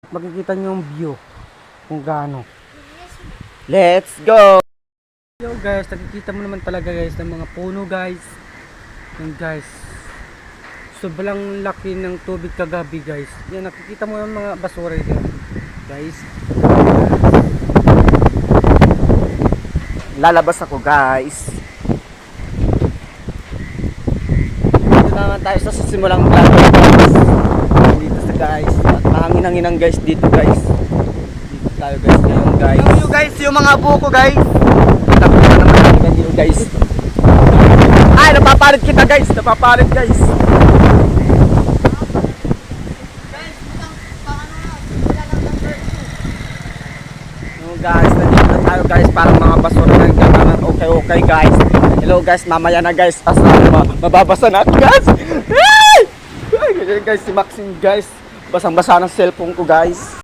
makikita nyo yung view kung gaano. Let's go! Yo guys, nakikita mo naman talaga guys ng mga puno guys. Yan guys, sobrang laki ng tubig kagabi guys. Yan, nakikita mo yung mga basura dyan guys. Lalabas ako guys. Dito naman tayo sa simulang plato guys. Dito sa guys. At mahangin-hanginan guys dito guys. Dito tayo guys ngayon guys. Yung guys, yung mga buko guys. Tapos na naman natin ganyan guys. Ay, napapalit kita guys. Napapalit guys. Guys, nandito na tayo guys, parang mga basura na gano'n. Okay guys. Hello guys, mamaya na guys, asa mababasa na ako guys. Ay! Ganyan guys, si Maxine guys, basang-basa ng cellphone ko guys.